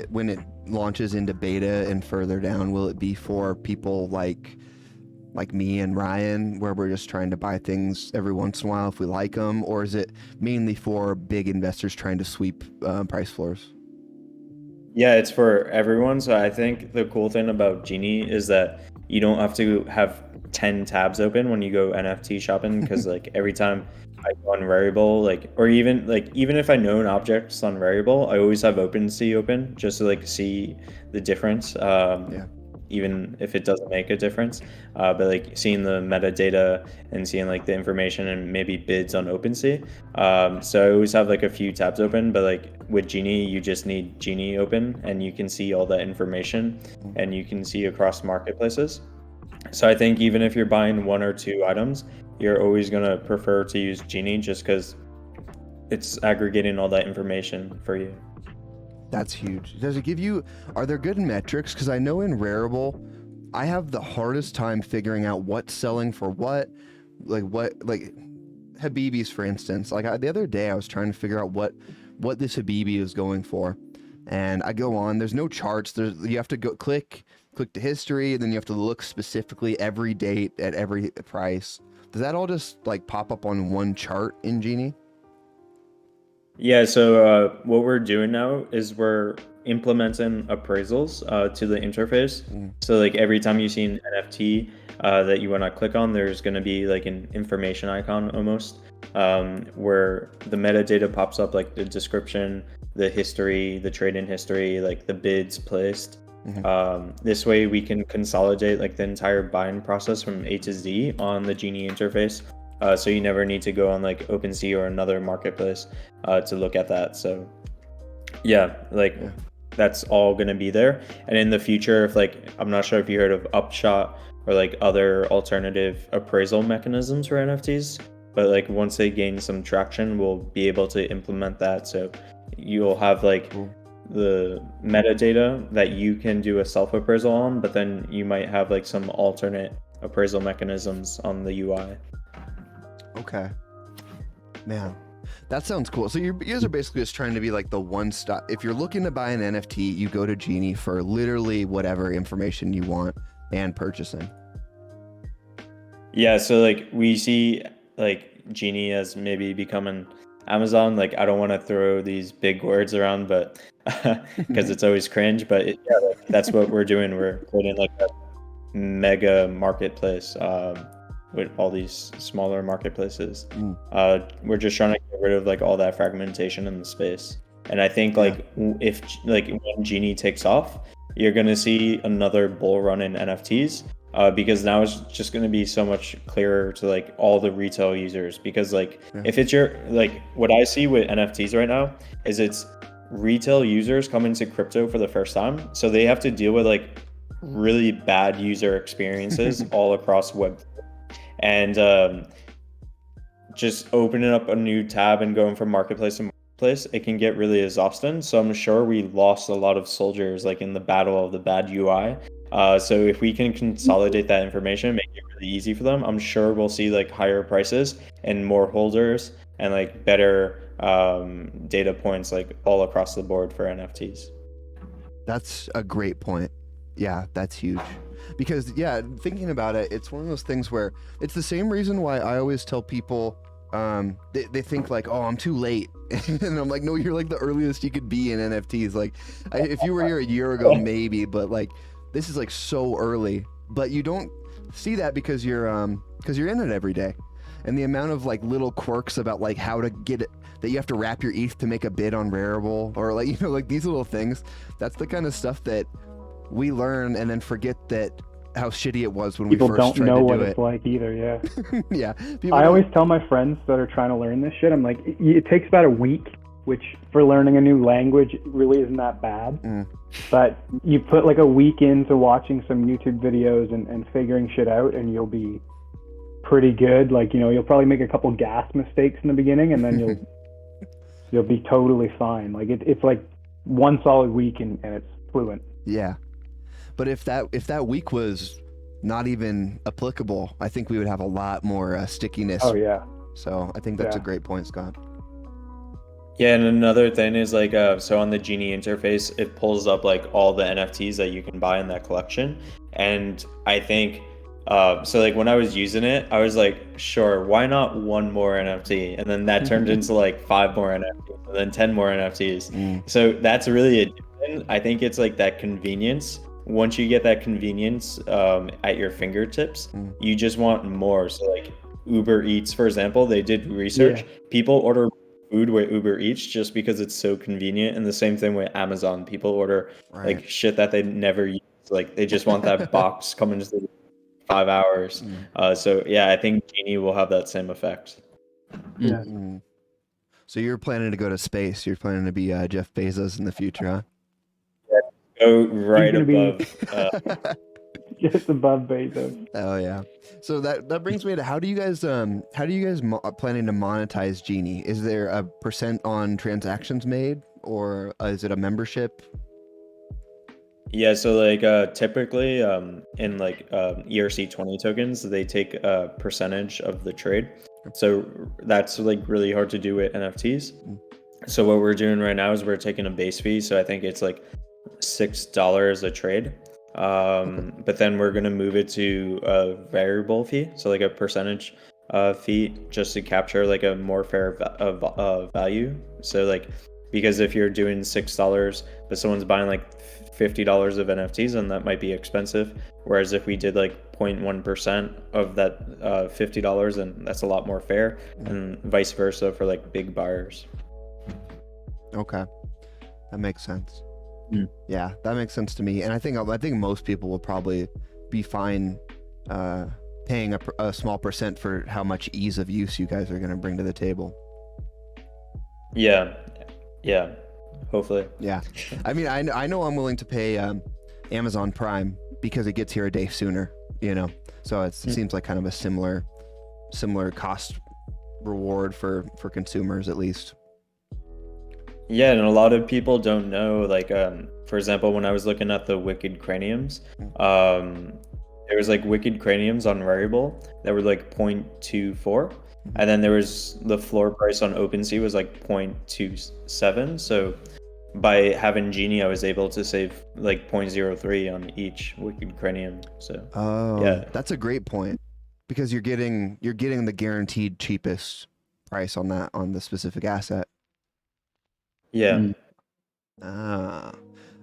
when it launches into beta and further down, will it be for people like me and Ryan, where we're just trying to buy things every once in a while if we like them, or is it mainly for big investors trying to sweep price floors? Yeah, it's for everyone. So I think the cool thing about Genie is that you don't have to have 10 tabs open when you go NFT shopping, because like every time I go on Variable, or even if I know an object's on Variable, I always have OpenSea open just to like see the difference. Yeah. Even if it doesn't make a difference, but like seeing the metadata and seeing like the information and maybe bids on OpenSea. So I always have like a few tabs open, but like with Genie, you just need Genie open and you can see all that information and you can see across marketplaces. So I think even if you're buying one or two items, you're always going to prefer to use Genie just because it's aggregating all that information for you. That's huge. Does it give you, are there good metrics? Because I know in Rarible, I have the hardest time figuring out what's selling for what, like Habibis, for instance. Like the other day, I was trying to figure out what this Habibi is going for. And I go on, there's no charts. You have to go click to history, and then you have to look specifically every date at every price. Does that all just like pop up on one chart in Genie? Yeah, so what we're doing now is we're implementing appraisals to the interface. So like every time you see an NFT that you want to click on, there's going to be like an information icon almost, where the metadata pops up, like the description, the history, the trade-in history, like the bids placed. This way we can consolidate like the entire buying process from A to Z on the Genie interface. So you never need to go on like OpenSea or another marketplace to look at that. So yeah, that's all going to be there. And in the future, if like, I'm not sure if you heard of Upshot or like other alternative appraisal mechanisms for NFTs, but like once they gain some traction, we'll be able to implement that. So you'll have like the metadata that you can do a self-appraisal on, but then you might have like some alternate appraisal mechanisms on the UI. Okay. Man, that sounds cool. So you guys are basically just trying to be like the one stop. If you're looking to buy an NFT, you go to Genie for literally whatever information you want and purchasing. Yeah, so like we see like Genie as maybe becoming Amazon. Like I don't want to throw these big words around, but because it's always cringe. But yeah, like, that's what we're doing. We're creating like a mega marketplace with all these smaller marketplaces. We're just trying to get rid of like all that fragmentation in the space. And I think like if like when Genie takes off, you're gonna see another bull run in NFTs. Because now it's just going to be so much clearer to like all the retail users, because like if it's your, like what I see with NFTs right now is it's retail users coming to crypto for the first time, so they have to deal with like really bad user experiences all across web, and just opening up a new tab and going from marketplace to marketplace, it can get really exhausting. So I'm sure we lost a lot of soldiers like in the battle of the bad UI. So if we can consolidate that information, make it really easy for them, I'm sure we'll see like higher prices and more holders and like better data points like all across the board for NFTs. That's a great point. Yeah, that's huge. Because yeah, thinking about it, it's one of those things where it's the same reason why I always tell people they think like, oh, I'm too late. And I'm like, no, you're like the earliest you could be in NFTs. Like if you were here a year ago, maybe, but like this is like so early, but you don't see that because you're in it every day. And the amount of like little quirks about like how to get it, that you have to wrap your ETH to make a bid on Rarible, or like, you know, like these little things, that's the kind of stuff that we learn and then forget that how shitty it was when people we first tried to do it. People don't know what it's like either, yeah. Yeah. I always tell my friends that are trying to learn this shit, I'm like, it takes about a week, which for learning a new language really isn't that bad. But you put like a week into watching some YouTube videos and figuring shit out, and you'll be pretty good. Like, you know, you'll probably make a couple gas mistakes in the beginning, and then you'll be totally fine. Like it's like one solid week and it's fluent. Yeah. But if that week was not even applicable, I think we would have a lot more stickiness. Oh yeah. So I think that's a great point, Scott. Yeah, and another thing is like so on the Genie interface, it pulls up like all the NFTs that you can buy in that collection. And I think so like when I was using it, I was like, sure, why not one more NFT? And then that turned into like five more NFTs and then 10 more NFTs. So that's really addicting. I think it's like that convenience. Once you get that convenience at your fingertips, you just want more. So like Uber Eats, for example, they did research. Yeah. People order food with Uber Eats just because it's so convenient. And the same thing with Amazon. People order Right. like shit that they never use. Like they just want that box coming to 5 hours. So yeah, I think Genie will have that same effect. Yeah. So you're planning to go to space. You're planning to be Jeff Bezos in the future, huh? Go right gonna be- above. Just above Bezos. Oh yeah. So that brings me to how do you guys planning to monetize Genie? Is there a percent on transactions made, or is it a membership? Yeah, so like typically in like ERC20 tokens, they take a percentage of the trade. So that's like really hard to do with NFTs. So what we're doing right now is we're taking a base fee. So I think it's like $6 a trade. But then we're gonna move it to a variable fee, so like a percentage fee, just to capture like a more fair value. So like because if you're doing $6, but someone's buying like $50 of NFTs, and that might be expensive. Whereas if we did like 0.1% of that $50, and that's a lot more fair, and vice versa for like big buyers. Okay, that makes sense. Yeah, that makes sense to me, and I think most people will probably be fine paying a small percent for how much ease of use you guys are going to bring to the table. Yeah, hopefully. Yeah, I mean, I know I'm willing to pay Amazon Prime because it gets here a day sooner, so it seems like kind of a similar cost reward for consumers, at least. Yeah, and a lot of people don't know, like, for example, when I was looking at the Wicked Craniums, there was like Wicked Craniums on Rarible that were like 0.24, and then there was the floor price on OpenSea was like 0.27. So by having Genie, I was able to save like 0.03 on each Wicked Cranium. So yeah, that's a great point, because you're getting the guaranteed cheapest price on the specific asset. yeah.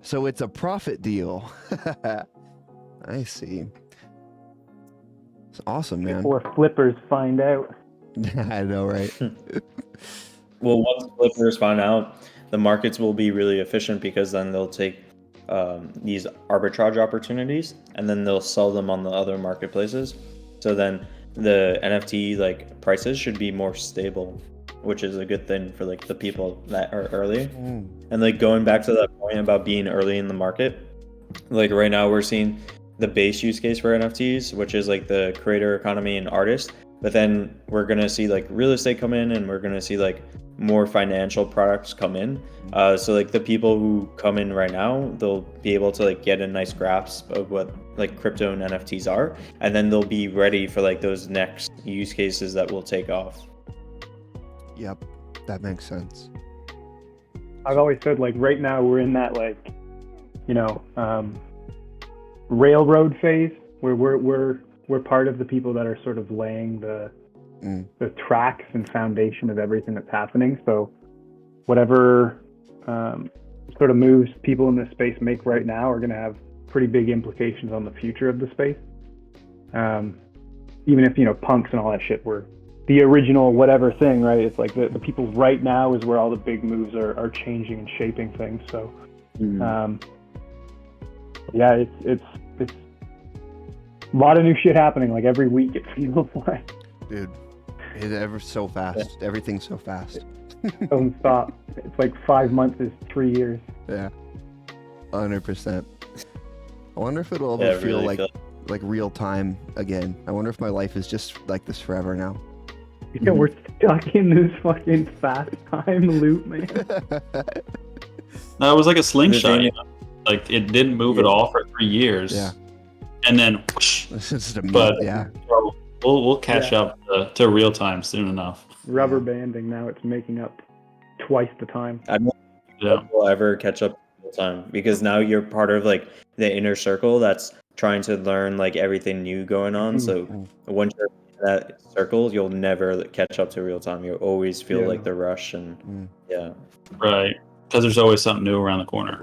So it's a profit deal. I see. It's awesome, man. Before flippers find out. I know, right? Well, once flippers find out, the markets will be really efficient, because then they'll take these arbitrage opportunities and then they'll sell them on the other marketplaces. So then the NFT like prices should be more stable, which is a good thing for like the people that are early. And like going back to that point about being early in the market, like right now we're seeing the base use case for NFTs, which is like the creator economy and artist. But then we're gonna see like real estate come in, and we're gonna see like more financial products come in. So like the people who come in right now, they'll be able to like get a nice grasp of what like crypto and NFTs are, and then they'll be ready for like those next use cases that will take off. Yep, that makes sense. I've always said, like, right now we're in that, like, railroad phase where we're part of the people that are sort of laying the tracks and foundation of everything that's happening. So whatever sort of moves people in this space make right now are going to have pretty big implications on the future of the space. Even if, punks and all that shit were the original whatever thing, right? It's like the people right now is where all the big moves are changing and shaping things. So yeah, it's a lot of new shit happening like every week, it feels like. Dude, it's ever so fast. Yeah. Everything's so fast. It doesn't stop. It's like 5 months is 3 years. Yeah, 100%. I wonder if it'll ever feel really like real time again. I wonder if my life is just like this forever now. Yeah, we're stuck in this fucking fast time loop, man. No, it was like a slingshot. Like it didn't move at all for 3 years. Yeah. And then whoosh. Yeah. We'll catch up to real time soon enough. Rubber banding, now it's making up twice the time. I don't Yeah. think we'll ever catch up all the time because now you're part of like the inner circle that's trying to learn like everything new going on. So once you're in that circle, you'll never catch up to real time. You'll always feel Yeah. like the rush and yeah. Right. Because there's always something new around the corner.